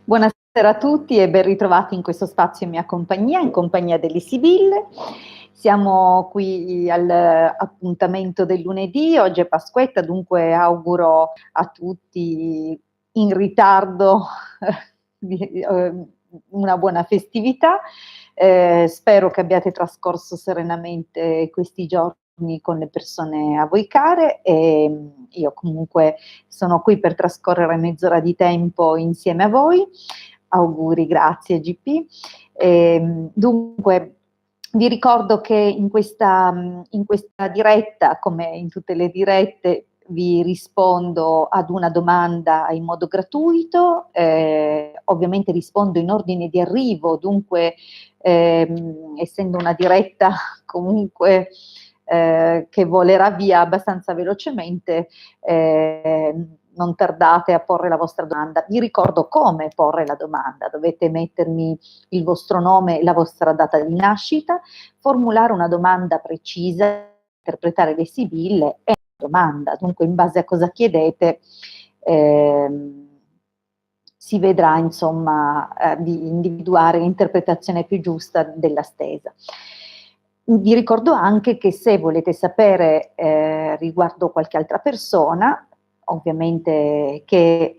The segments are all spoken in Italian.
Buonasera a tutti e ben ritrovati in questo spazio in mia compagnia, in compagnia delle Sibille. Siamo qui all'appuntamento del lunedì, oggi è Pasquetta, dunque auguro a tutti in ritardo una buona festività. Spero che abbiate trascorso serenamente questi giorni con le persone a voi care e io comunque sono qui per trascorrere mezz'ora di tempo insieme a voi. Auguri, grazie GP. Dunque, vi ricordo che in questa diretta, come in tutte le dirette, vi rispondo ad una domanda in modo gratuito, ovviamente rispondo in ordine di arrivo, dunque essendo una diretta comunque che volerà via abbastanza velocemente, non tardate a porre la vostra domanda. Vi ricordo come porre la domanda: dovete mettermi il vostro nome e la vostra data di nascita, formulare una domanda precisa, interpretare le sibille e una domanda. Dunque, in base a cosa chiedete, si vedrà insomma di individuare l'interpretazione più giusta della stesa. Vi ricordo anche che se volete sapere riguardo qualche altra persona, ovviamente che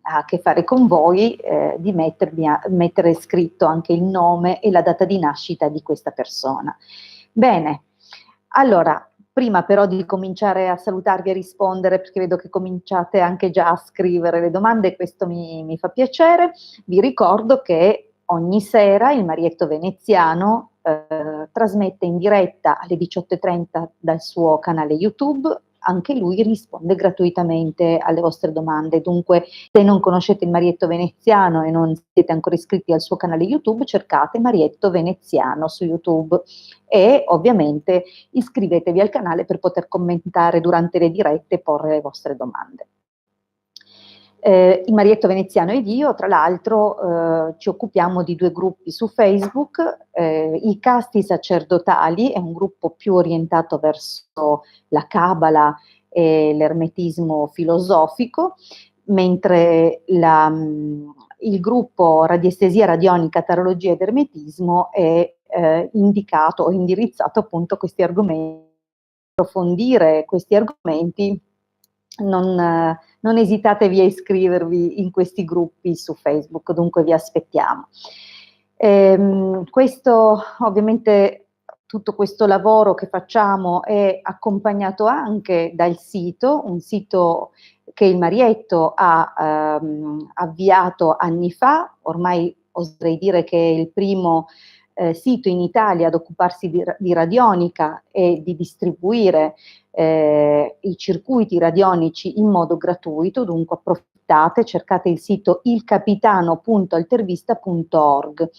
ha a che fare con voi, di mettere scritto anche il nome e la data di nascita di questa persona. Bene, allora, prima però di cominciare a salutarvi e a rispondere, perché vedo che cominciate anche già a scrivere le domande, questo mi fa piacere, vi ricordo che ogni sera il Marietto Veneziano trasmette in diretta alle 18:30 dal suo canale YouTube, anche lui risponde gratuitamente alle vostre domande. Dunque, se non conoscete il Marietto Veneziano e non siete ancora iscritti al suo canale YouTube, cercate Marietto Veneziano su YouTube e ovviamente iscrivetevi al canale per poter commentare durante le dirette e porre le vostre domande. Il Marietto Veneziano ed io, tra l'altro, ci occupiamo di 2 gruppi su Facebook, i Casti Sacerdotali è un gruppo più orientato verso la Cabala e l'ermetismo filosofico, mentre il gruppo Radiestesia Radionica, Tarologia ed Ermetismo è indicato o indirizzato appunto a questi argomenti. Approfondire questi argomenti, non esitatevi a iscrivervi in questi gruppi su Facebook, dunque vi aspettiamo. Questo ovviamente, tutto questo lavoro che facciamo è accompagnato anche dal sito, un sito che il Marietto ha avviato anni fa, ormai oserei dire che è il primo sito in Italia ad occuparsi di radionica e di distribuire i circuiti radionici in modo gratuito, dunque approfittate, cercate il sito ilcapitano.altervista.org.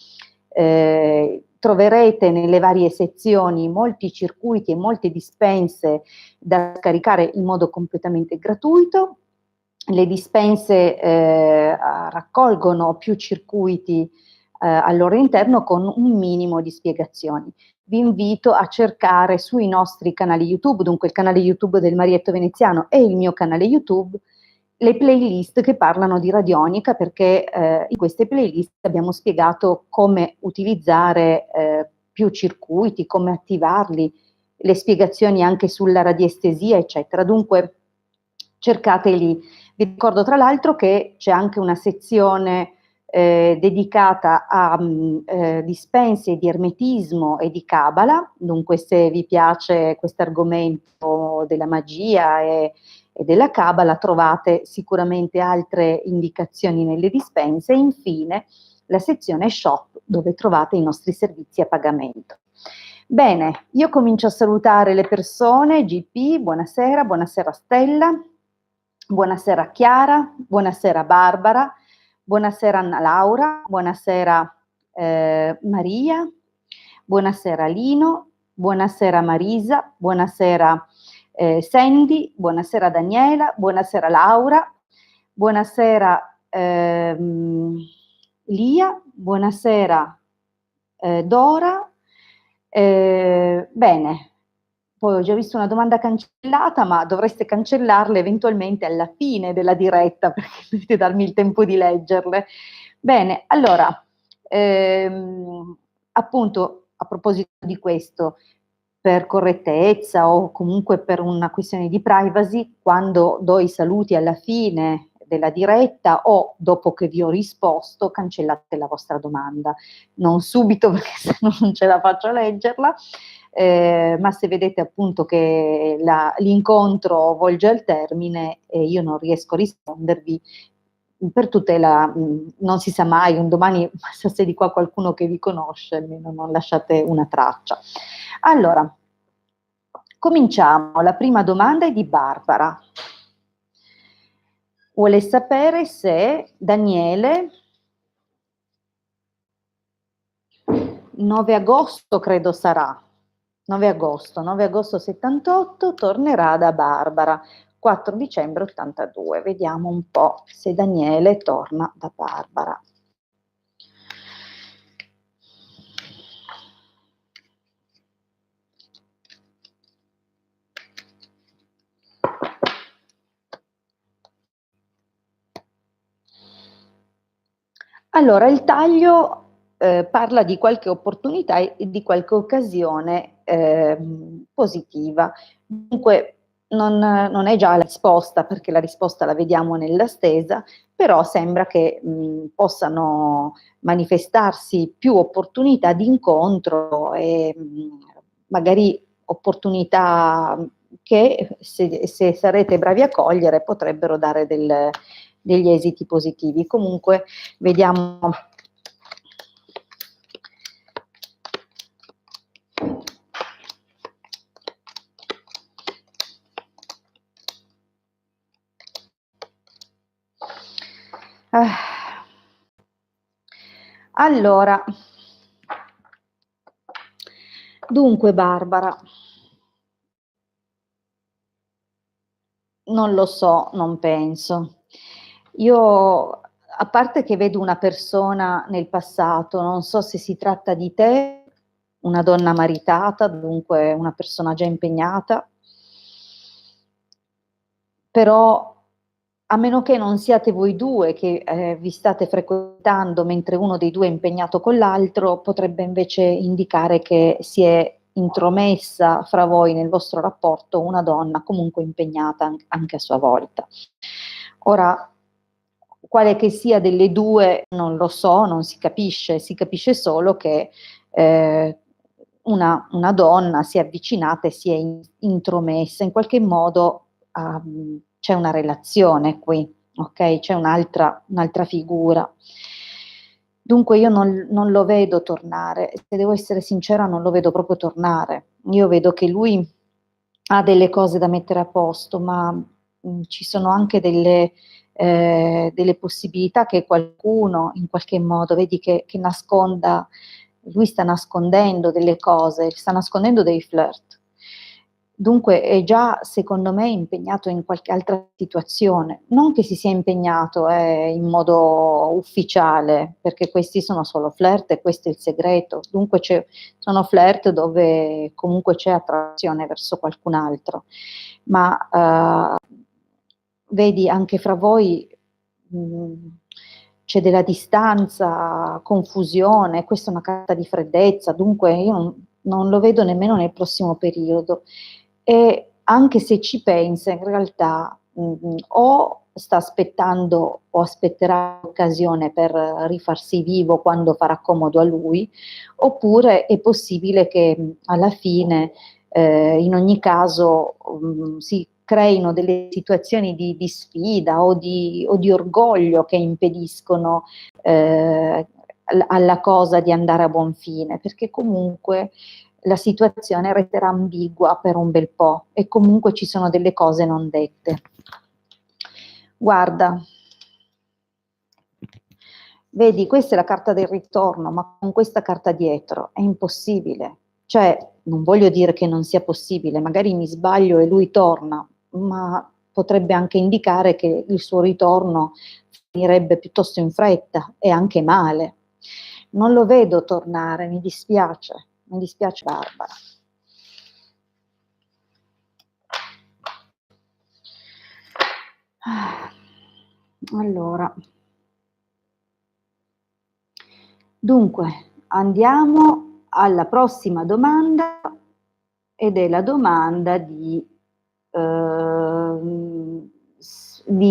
Troverete nelle varie sezioni molti circuiti e molte dispense da scaricare in modo completamente gratuito. Le dispense raccolgono più circuiti al loro interno con un minimo di spiegazioni. Vi invito a cercare sui nostri canali YouTube, dunque il canale YouTube del Marietto Veneziano e il mio canale YouTube, le playlist che parlano di radionica, perché in queste playlist abbiamo spiegato come utilizzare più circuiti, come attivarli, le spiegazioni anche sulla radiestesia, eccetera. Dunque cercateli. Vi ricordo tra l'altro che c'è anche una sezione dedicata a dispense di ermetismo e di cabala, dunque se vi piace questo argomento della magia e della cabala trovate sicuramente altre indicazioni nelle dispense e infine la sezione shop dove trovate i nostri servizi a pagamento. Bene, io comincio a salutare le persone. GP, buonasera, buonasera Stella, buonasera Chiara, buonasera Barbara, buonasera Anna Laura, buonasera Maria, buonasera Lino, buonasera Marisa, buonasera Sandy, buonasera Daniela, buonasera Laura, buonasera Lia, buonasera Dora. Bene, Poi ho già visto una domanda cancellata, ma dovreste cancellarle eventualmente alla fine della diretta, perché dovete darmi il tempo di leggerle. Bene, allora, appunto, a proposito di questo, per correttezza o comunque per una questione di privacy, quando do i saluti alla fine della diretta o dopo che vi ho risposto, cancellate la vostra domanda. Non subito, perché se no non ce la faccio a leggerla, ma se vedete appunto che l'incontro volge al termine e io non riesco a rispondervi, per tutela, non si sa mai, un domani passasse di qua qualcuno che vi conosce, almeno non lasciate una traccia. Allora, cominciamo. La prima domanda è di Barbara. Vuole sapere se Daniele, 9 agosto credo sarà, 9 agosto 78, tornerà da Barbara, 4 dicembre 82. Vediamo un po' se Daniele torna da Barbara. Allora, il taglio parla di qualche opportunità e di qualche occasione positiva. Dunque, non è già la risposta, perché la risposta la vediamo nella stesa, però sembra che possano manifestarsi più opportunità di incontro e magari opportunità che, se sarete bravi a cogliere, potrebbero dare degli esiti positivi. Comunque, vediamo. Allora, dunque Barbara, non lo so, non penso. Io, a parte che vedo una persona nel passato, non so se si tratta di te, una donna maritata, dunque una persona già impegnata, però a meno che non siate voi due che vi state frequentando mentre uno dei due è impegnato con l'altro, potrebbe invece indicare che si è intromessa fra voi nel vostro rapporto una donna comunque impegnata anche a sua volta. Ora, quale che sia delle due non lo so, non si capisce solo che una donna si è avvicinata e si è intromessa, in qualche modo c'è una relazione qui, ok? C'è un'altra figura. Dunque io non lo vedo tornare, se devo essere sincera non lo vedo proprio tornare. Io vedo che lui ha delle cose da mettere a posto, ma ci sono anche delle possibilità che qualcuno in qualche modo, vedi che nasconda, lui sta nascondendo delle cose, sta nascondendo dei flirt. Dunque è già, secondo me, impegnato in qualche altra situazione. Non che si sia impegnato in modo ufficiale, perché questi sono solo flirt e questo è il segreto. Dunque sono flirt dove comunque c'è attrazione verso qualcun altro. Ma vedi, anche fra voi c'è della distanza, confusione, questa è una carta di freddezza, dunque io non lo vedo nemmeno nel prossimo periodo. E anche se ci pensa, in realtà o sta aspettando o aspetterà l'occasione per rifarsi vivo quando farà comodo a lui, oppure è possibile che alla fine, in ogni caso, si creino delle situazioni di sfida o di orgoglio che impediscono alla cosa di andare a buon fine, perché comunque la situazione resterà ambigua per un bel po' e comunque ci sono delle cose non dette. Guarda, vedi, questa è la carta del ritorno, ma con questa carta dietro è impossibile. Cioè, non voglio dire che non sia possibile, magari mi sbaglio e lui torna, ma potrebbe anche indicare che il suo ritorno finirebbe piuttosto in fretta e anche male. Non lo vedo tornare, mi dispiace Barbara. Allora, dunque, andiamo alla prossima domanda ed è la domanda di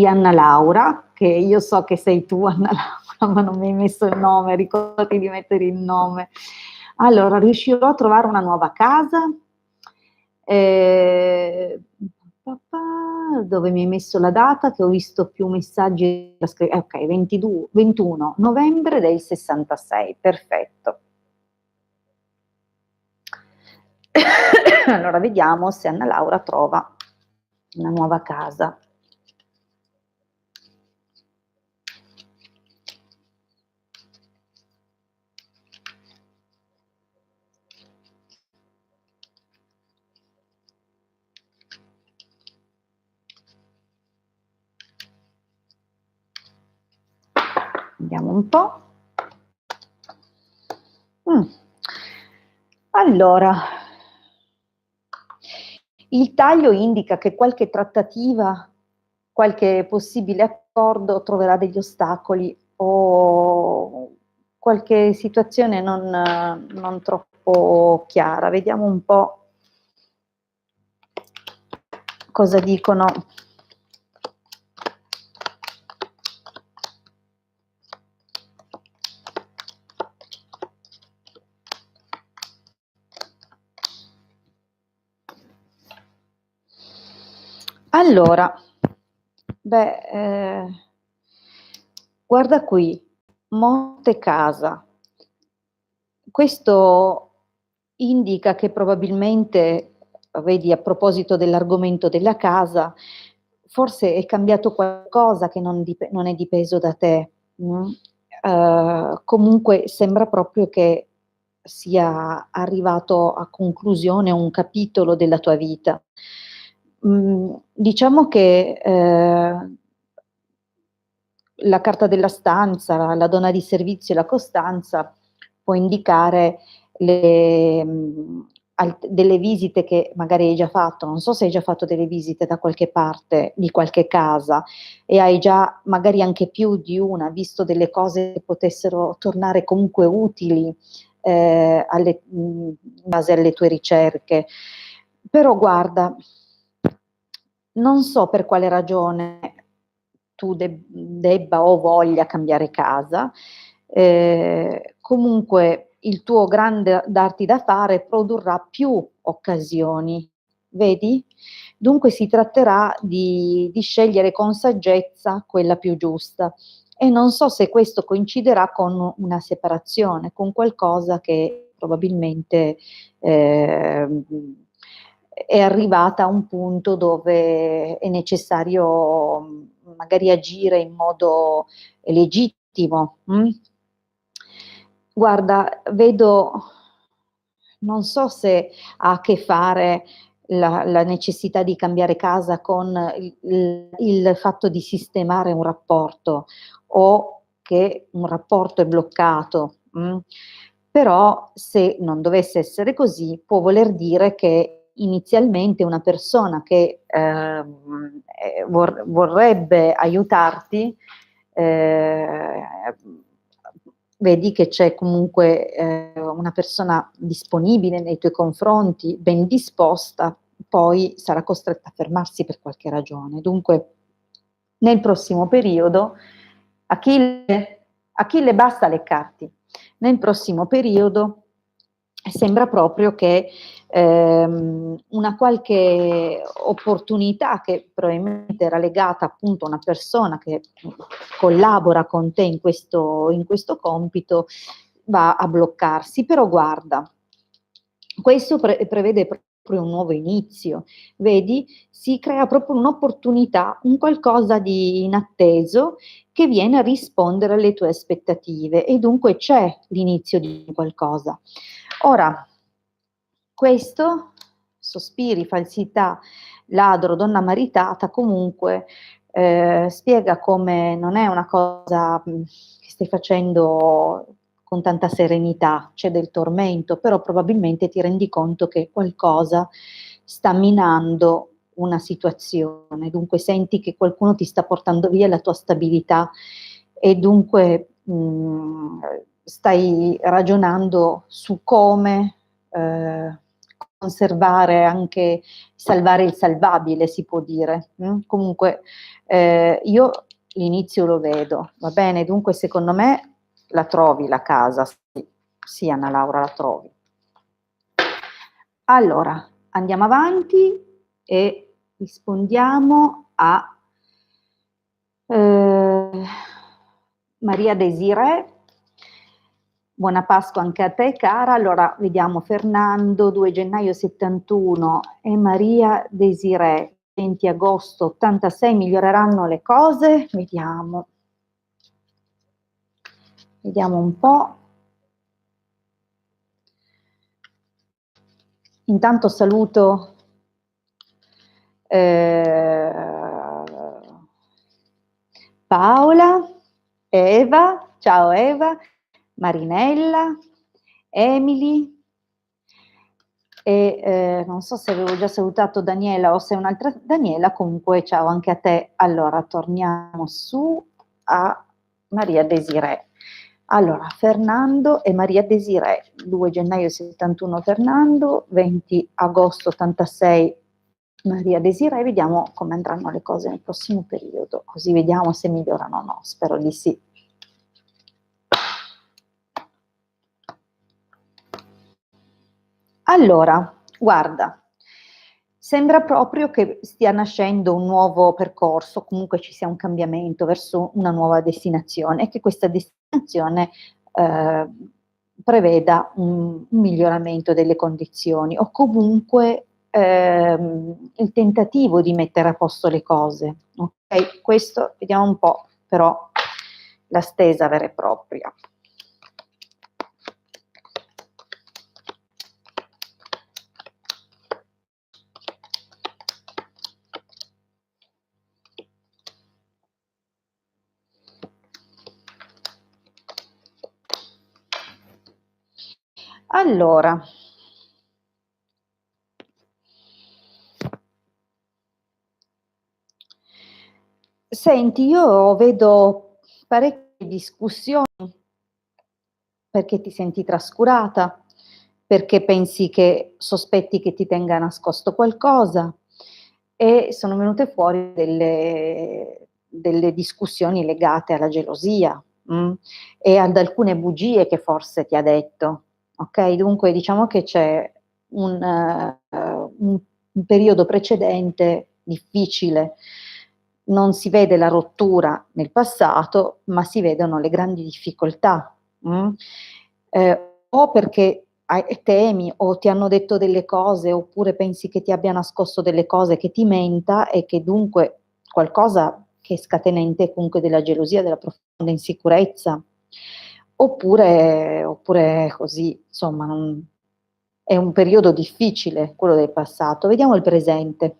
Anna Laura, che io so che sei tu, Anna Laura, ma non mi hai messo il nome, ricordati di mettere il nome. Allora, riuscirò a trovare una nuova casa? Eh, dove mi hai messo la data, che ho visto più messaggi, ok, 22, 21 novembre del 66, perfetto. Allora vediamo se Anna Laura trova una nuova casa. Vediamo un po'. Allora, il taglio indica che qualche trattativa, qualche possibile accordo troverà degli ostacoli o qualche situazione non troppo chiara. Vediamo un po' cosa dicono. Allora, guarda qui, Monte Casa. Questo indica che probabilmente, vedi, a proposito dell'argomento della casa, forse è cambiato qualcosa che non è dipeso da te. Comunque sembra proprio che sia arrivato a conclusione un capitolo della tua vita. Diciamo che la carta della stanza, la donna di servizio e la costanza può indicare delle visite che magari hai già fatto. Non so se hai già fatto delle visite da qualche parte, di qualche casa, e hai già magari anche più di una, visto delle cose che potessero tornare comunque utili in base alle tue ricerche. Però guarda, non so per quale ragione tu debba o voglia cambiare casa, comunque il tuo grande darti da fare produrrà più occasioni, vedi? Dunque si tratterà di scegliere con saggezza quella più giusta e non so se questo coinciderà con una separazione, con qualcosa che probabilmente eh, è arrivata a un punto dove è necessario magari agire in modo legittimo. Guarda, vedo, non so se ha a che fare la necessità di cambiare casa con il fatto di sistemare un rapporto o che un rapporto è bloccato. Però se non dovesse essere così, può voler dire che inizialmente una persona che vorrebbe aiutarti, eh, vedi che c'è comunque una persona disponibile nei tuoi confronti, ben disposta, poi sarà costretta a fermarsi per qualche ragione. Dunque, nel prossimo periodo, Achille basta leccarti. Nel prossimo periodo sembra proprio che una qualche opportunità che probabilmente era legata appunto a una persona che collabora con te in questo compito va a bloccarsi. Però guarda, questo prevede proprio un nuovo inizio, vedi? Si crea proprio un'opportunità, un qualcosa di inatteso che viene a rispondere alle tue aspettative e dunque c'è l'inizio di qualcosa. Ora, questo, sospiri, falsità, ladro, donna maritata, comunque spiega come non è una cosa che stai facendo con tanta serenità, c'è del tormento, però probabilmente ti rendi conto che qualcosa sta minando una situazione, dunque senti che qualcuno ti sta portando via la tua stabilità e dunque stai ragionando su come conservare, anche salvare il salvabile, si può dire. Comunque io l'inizio lo vedo, va bene? Dunque secondo me la trovi la casa, sì, Anna Laura, la trovi. Allora, andiamo avanti e rispondiamo a Maria Desiree. Buona Pasqua anche a te, cara. Allora, vediamo Fernando, 2 gennaio 71 e Maria Desiree, 20 agosto 86, miglioreranno le cose? Vediamo. Vediamo un po'. Intanto saluto Paola, Eva, ciao Eva, Marinella, Emily e non so se avevo già salutato Daniela o se è un'altra Daniela, comunque ciao anche a te. Allora torniamo su a Maria Desiree. Allora, Fernando e Maria Desiree, 2 gennaio 71 Fernando, 20 agosto 86 Maria Desiree, vediamo come andranno le cose nel prossimo periodo, così vediamo se migliorano o no, spero di sì. Allora, guarda, sembra proprio che stia nascendo un nuovo percorso, comunque ci sia un cambiamento verso una nuova destinazione e che questa destinazione eh, preveda un miglioramento delle condizioni o comunque il tentativo di mettere a posto le cose. Ok, questo vediamo un po', però la stesa vera e propria. Allora, senti, io vedo parecchie discussioni perché ti senti trascurata, perché pensi che sospetti che ti tenga nascosto qualcosa e sono venute fuori delle discussioni legate alla gelosia e ad alcune bugie che forse ti ha detto. Ok, dunque diciamo che c'è un periodo precedente difficile, non si vede la rottura nel passato, ma si vedono le grandi difficoltà. O perché temi o ti hanno detto delle cose, oppure pensi che ti abbia nascosto delle cose, che ti menta e che dunque qualcosa che scatena in te comunque della gelosia, della profonda insicurezza, oppure così, insomma, è un periodo difficile quello del passato. Vediamo il presente.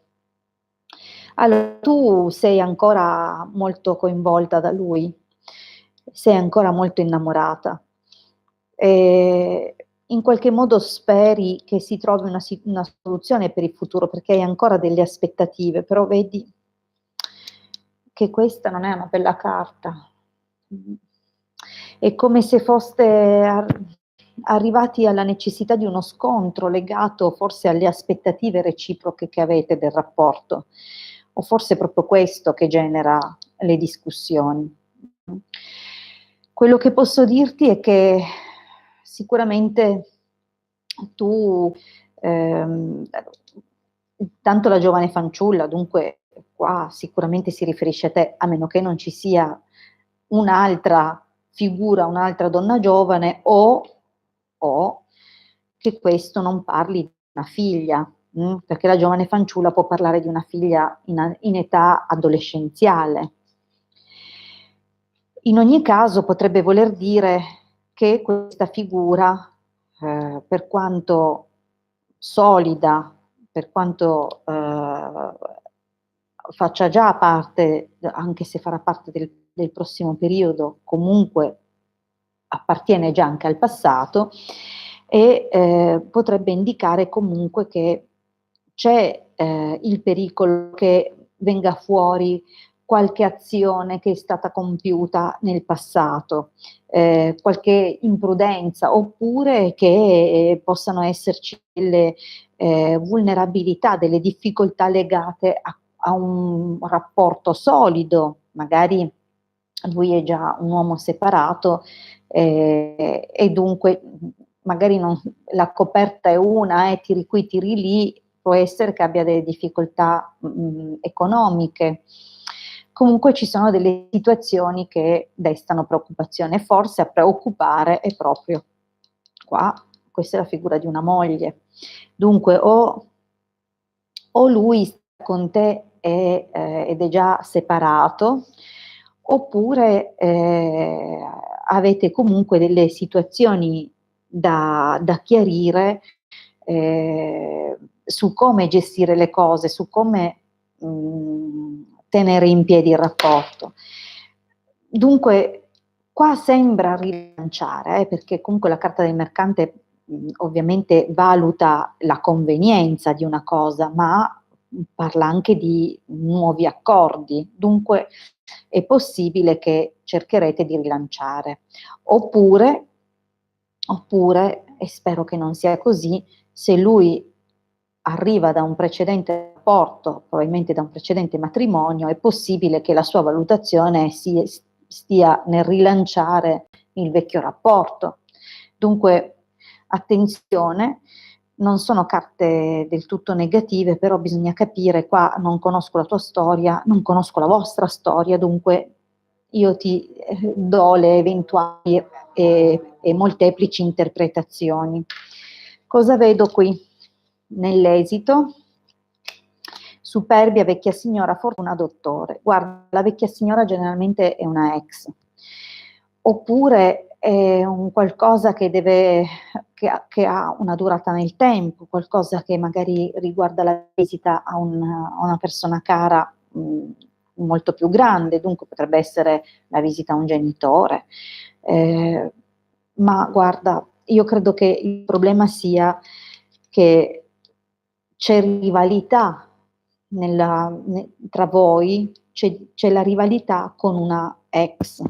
Allora, tu sei ancora molto coinvolta da lui, sei ancora molto innamorata. E in qualche modo speri che si trovi una soluzione per il futuro perché hai ancora delle aspettative, però vedi che questa non è una bella carta. È come se foste arrivati alla necessità di uno scontro legato forse alle aspettative reciproche che avete del rapporto, o forse è proprio questo che genera le discussioni. Quello che posso dirti è che sicuramente tu, tanto la giovane fanciulla, dunque qua sicuramente si riferisce a te, a meno che non ci sia un'altra figura, un'altra donna giovane o che questo non parli di una figlia, perché la giovane fanciulla può parlare di una figlia in età adolescenziale. In ogni caso potrebbe voler dire che questa figura, per quanto solida, per quanto faccia già parte, anche se farà parte del prossimo periodo, comunque appartiene già anche al passato e potrebbe indicare comunque che c'è il pericolo che venga fuori qualche azione che è stata compiuta nel passato, qualche imprudenza, oppure che possano esserci delle vulnerabilità, delle difficoltà legate a un rapporto solido, magari lui è già un uomo separato e dunque magari la coperta è una e tiri qui, tiri lì, può essere che abbia delle difficoltà economiche. Comunque ci sono delle situazioni che destano preoccupazione, forse a preoccupare è proprio qua, questa è la figura di una moglie. Dunque o lui sta con te ed è già separato, oppure avete comunque delle situazioni da chiarire su come gestire le cose, su come tenere in piedi il rapporto. Dunque, qua sembra rilanciare, perché comunque la carta del mercante ovviamente valuta la convenienza di una cosa, ma parla anche di nuovi accordi, dunque è possibile che cercherete di rilanciare. Oppure, e spero che non sia così, se lui arriva da un precedente rapporto, probabilmente da un precedente matrimonio, è possibile che la sua valutazione stia nel rilanciare il vecchio rapporto. Dunque, attenzione, non sono carte del tutto negative, però bisogna capire, qua non conosco la tua storia, non conosco la vostra storia, dunque io ti do le eventuali e molteplici interpretazioni. Cosa vedo qui? Nell'esito, superbia, vecchia signora, fortuna, dottore. Guarda, la vecchia signora generalmente è una ex, oppure è un qualcosa che ha una durata nel tempo, qualcosa che magari riguarda la visita a una persona cara molto più grande, dunque potrebbe essere la visita a un genitore. Ma guarda, io credo che il problema sia che c'è rivalità tra voi, c'è la rivalità con una ex.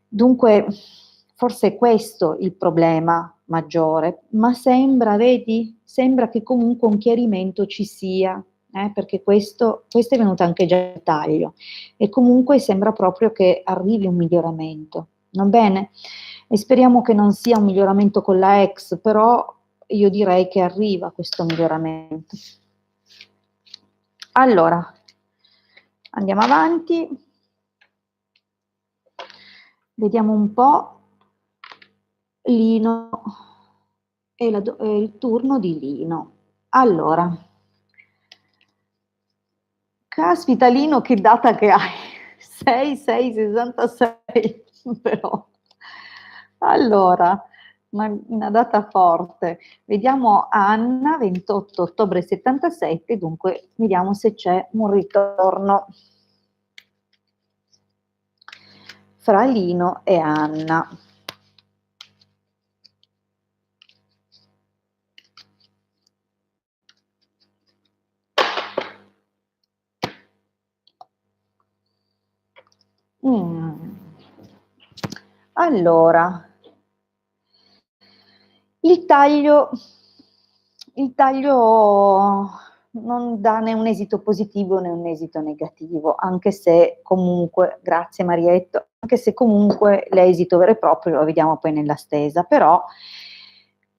Dunque, forse è questo il problema maggiore, ma sembra, vedi, sembra che comunque un chiarimento ci sia, perché questo è venuto anche già a taglio, e comunque sembra proprio che arrivi un miglioramento, va bene? E speriamo che non sia un miglioramento con la ex, però io direi che arriva questo miglioramento. Allora, andiamo avanti, vediamo un po'. Lino, è il turno di Lino. Allora, caspita Lino, che data che hai? 66, però. Allora, una data forte. Vediamo Anna, 28 ottobre 77, dunque vediamo se c'è un ritorno fra Lino e Anna. Allora, il taglio non dà né un esito positivo né un esito negativo, anche se comunque, grazie Marietto, anche se comunque l'esito vero e proprio lo vediamo poi nella stesa, però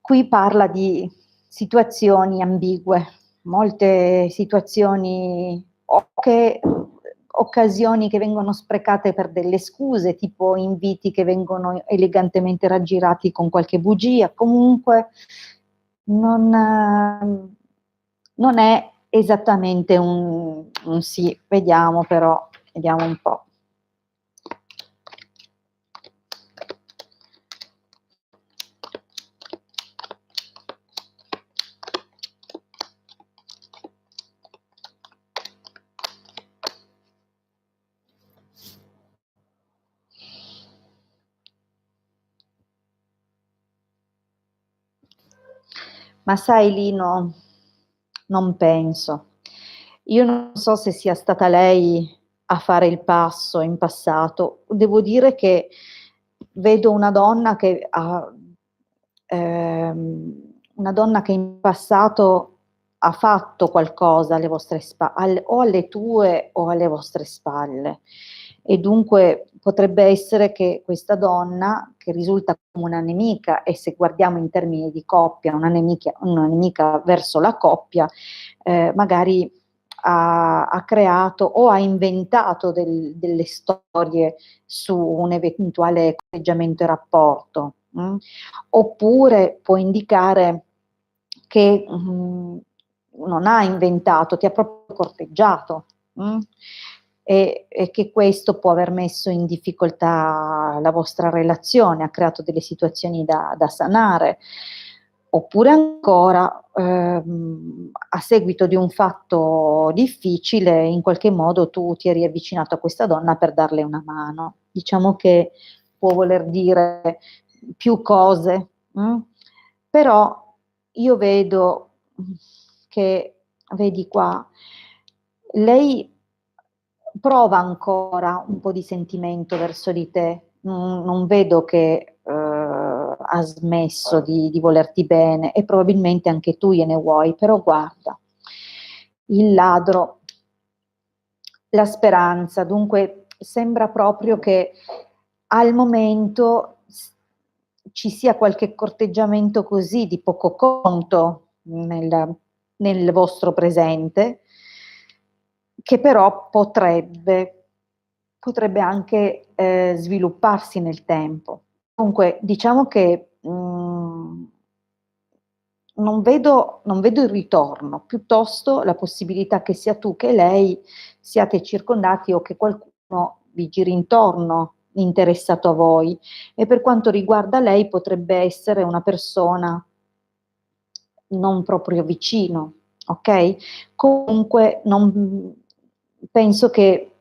qui parla di situazioni ambigue, molte situazioni o che occasioni che vengono sprecate per delle scuse, tipo inviti che vengono elegantemente raggirati con qualche bugia, comunque non è esattamente un sì, vediamo però, vediamo un po'. Ma sai Lino, non penso. Io non so se sia stata lei a fare il passo in passato. Devo dire che vedo una donna che in passato ha fatto qualcosa alle vostre spalle, o alle tue o alle vostre spalle. E dunque potrebbe essere che questa donna, che risulta come una nemica, e se guardiamo in termini di coppia, una nemica verso la coppia, magari ha creato o ha inventato delle storie su un eventuale corteggiamento e rapporto, oppure può indicare che non ha inventato, ti ha proprio corteggiato, e che questo può aver messo in difficoltà la vostra relazione, ha creato delle situazioni da sanare. Oppure ancora, a seguito di un fatto difficile, in qualche modo tu ti eri avvicinato a questa donna per darle una mano. Diciamo che può voler dire più cose, però io vedo che, vedi qua, lei prova ancora un po' di sentimento verso di te, non vedo che ha smesso di volerti bene, e probabilmente anche tu gliene vuoi, però guarda, il ladro, la speranza, dunque sembra proprio che al momento ci sia qualche corteggiamento così di poco conto nel vostro presente, che però potrebbe anche svilupparsi nel tempo. Comunque, diciamo che non vedo il ritorno, piuttosto la possibilità che sia tu che lei siate circondati, o che qualcuno vi giri intorno interessato a voi. E per quanto riguarda lei, potrebbe essere una persona non proprio vicino, ok? Comunque penso che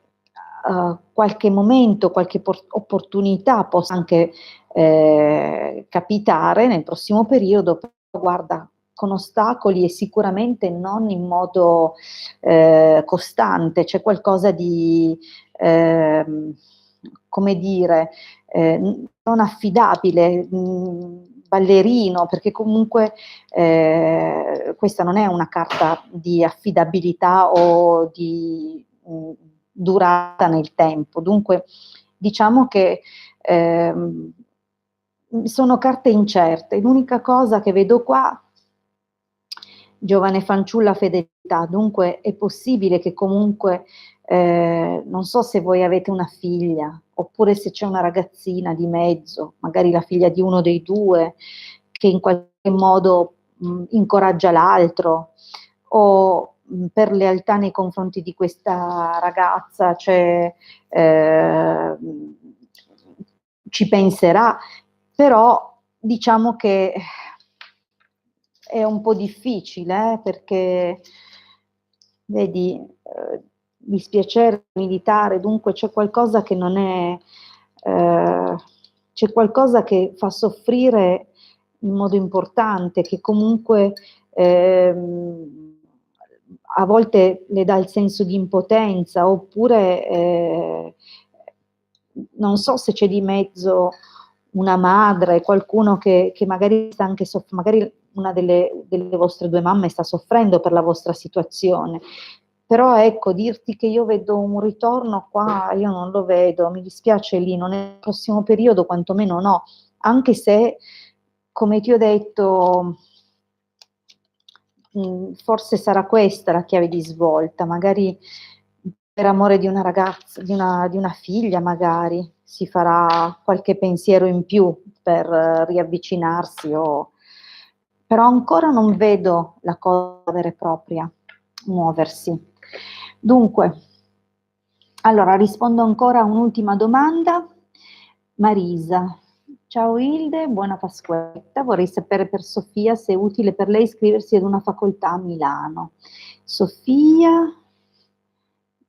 qualche momento, qualche opportunità possa anche capitare nel prossimo periodo, però guarda, con ostacoli e sicuramente non in modo costante. C'è qualcosa di, come dire, non affidabile, ballerino, perché comunque questa non è una carta di affidabilità o di durata nel tempo. Dunque, diciamo che sono carte incerte. L'unica cosa che vedo qua, giovane fanciulla, fedeltà, dunque è possibile che comunque, non so se voi avete una figlia, oppure se c'è una ragazzina di mezzo, magari la figlia di uno dei due, che in qualche modo incoraggia l'altro, o per lealtà nei confronti di questa ragazza, cioè, ci penserà, però diciamo che è un po' difficile, perché vedi, dispiacere militare, dunque c'è qualcosa che non è, c'è qualcosa che fa soffrire in modo importante, che comunque a volte le dà il senso di impotenza, oppure non so se c'è di mezzo una madre, qualcuno che magari sta anche magari una delle vostre due mamme sta soffrendo per la vostra situazione. Però ecco, dirti che io vedo un ritorno qua, io non lo vedo, mi dispiace lì, non è il prossimo periodo, quantomeno no, anche se, come ti ho detto, forse sarà questa la chiave di svolta, magari per amore di una ragazza, di una figlia, magari si farà qualche pensiero in più per riavvicinarsi, però ancora non vedo la cosa vera e propria muoversi. Dunque, allora rispondo ancora a un'ultima domanda. Marisa: ciao Hilde, buona Pasquetta, vorrei sapere per Sofia se è utile per lei iscriversi ad una facoltà a Milano. Sofia,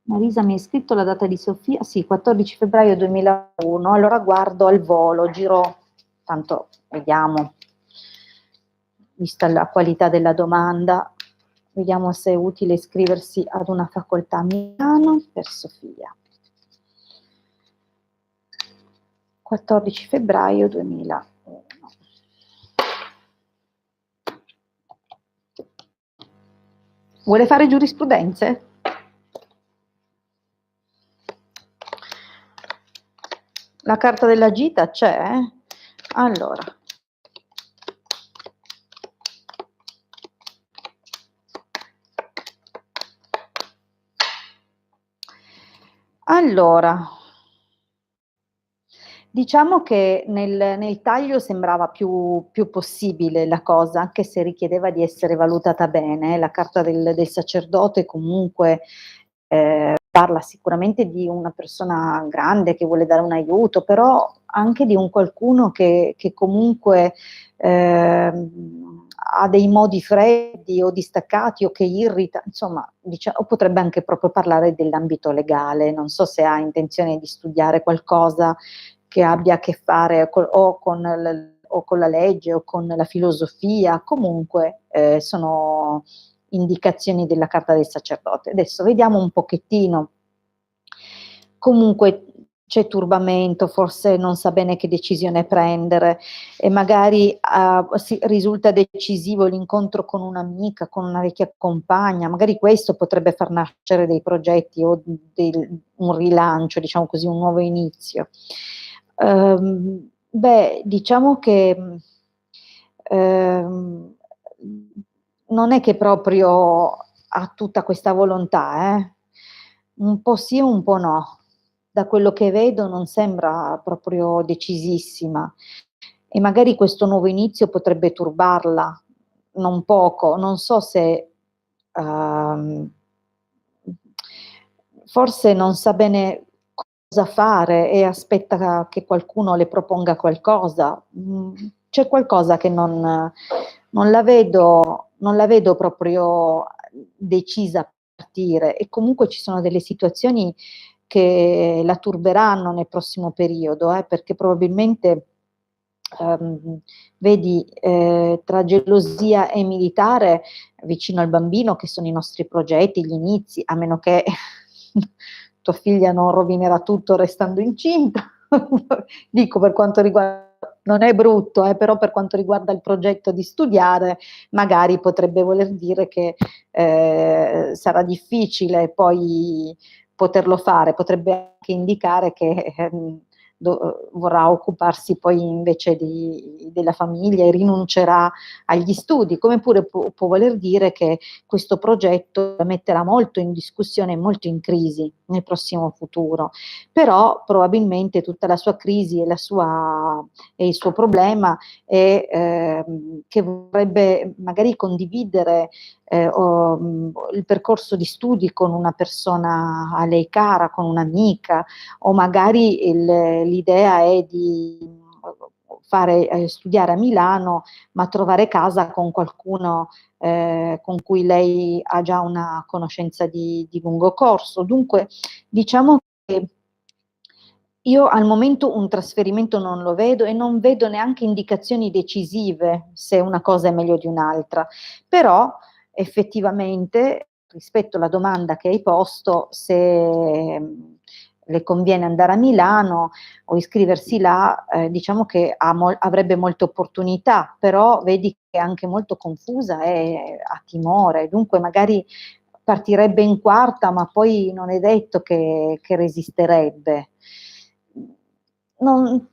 Marisa mi ha scritto la data di Sofia, sì, 14 febbraio 2001, allora guardo al volo, giro, tanto vediamo, vista la qualità della domanda, Vediamo se è utile iscriversi ad una facoltà a Milano per Sofia. 14 febbraio 2001. Vuole fare giurisprudenze? La carta della gita c'è? Allora. Allora, diciamo che nel taglio sembrava più possibile la cosa, anche se richiedeva di essere valutata bene. La carta del sacerdote comunque parla sicuramente di una persona grande che vuole dare un aiuto, però anche di un qualcuno che comunque ha dei modi freddi o distaccati o che irrita, insomma, o potrebbe anche proprio parlare dell'ambito legale. Non so se ha intenzione di studiare qualcosa che abbia a che fare o con la legge o con la filosofia, comunque sono indicazioni della carta del sacerdote. Adesso vediamo un pochettino. Comunque c'è turbamento, forse non sa bene che decisione prendere e magari risulta decisivo l'incontro con un'amica, con una vecchia compagna, magari questo potrebbe far nascere dei progetti o un rilancio, diciamo così, un nuovo inizio. Diciamo che non è che proprio ha tutta questa volontà, un po' sì e un po' no. Da quello che vedo non sembra proprio decisissima e magari questo nuovo inizio potrebbe turbarla non poco. Non so se forse non sa bene cosa fare e aspetta che qualcuno le proponga qualcosa. C'è qualcosa che non la vedo proprio decisa a partire e comunque ci sono delle situazioni che la turberanno nel prossimo periodo, perché probabilmente vedi tra gelosia e militare vicino al bambino, che sono i nostri progetti, gli inizi, a meno che tua figlia non rovinerà tutto restando incinta. Dico, per quanto riguarda, non è brutto, però per quanto riguarda il progetto di studiare, magari potrebbe voler dire che sarà difficile poi poterlo fare, potrebbe anche indicare che vorrà occuparsi poi invece della famiglia e rinuncerà agli studi, come pure può voler dire che questo progetto la metterà molto in discussione e molto in crisi nel prossimo futuro, però probabilmente tutta la sua crisi e il suo problema è che vorrebbe magari condividere il percorso di studi con una persona a lei cara, con un'amica, o magari l'idea è di studiare a Milano, ma trovare casa con qualcuno con cui lei ha già una conoscenza di lungo corso. Dunque, diciamo che io al momento un trasferimento non lo vedo e non vedo neanche indicazioni decisive se una cosa è meglio di un'altra, però effettivamente rispetto alla domanda che hai posto, se le conviene andare a Milano o iscriversi là, diciamo che avrebbe molte opportunità, però vedi che è anche molto confusa e ha timore, dunque magari partirebbe in quarta, ma poi non è detto che resisterebbe. Non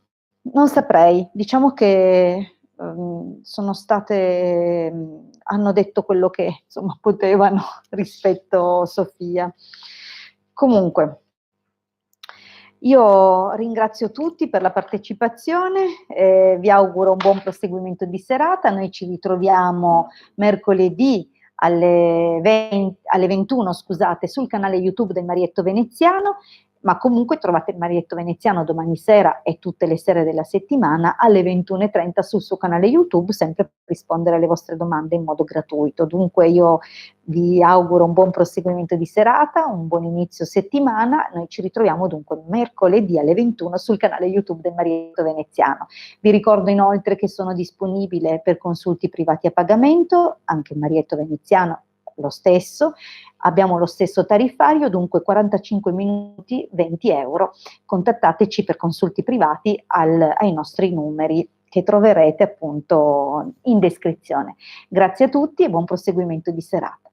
saprei, diciamo che sono state, hanno detto quello che insomma potevano rispetto a Sofia. Comunque, io ringrazio tutti per la partecipazione, vi auguro un buon proseguimento di serata, noi ci ritroviamo mercoledì alle 21, scusate, sul canale YouTube del Marietto Veneziano, ma comunque trovate il Marietto Veneziano domani sera e tutte le sere della settimana alle 21:30 sul suo canale YouTube, sempre per rispondere alle vostre domande in modo gratuito. Dunque io vi auguro un buon proseguimento di serata, un buon inizio settimana, noi ci ritroviamo dunque mercoledì alle 21 sul canale YouTube del Marietto Veneziano. Vi ricordo inoltre che sono disponibile per consulti privati a pagamento, anche il Marietto Veneziano lo stesso, abbiamo lo stesso tariffario, dunque 45 minuti, 20 euro. Contattateci per consulti privati ai nostri numeri che troverete appunto in descrizione. Grazie a tutti e buon proseguimento di serata.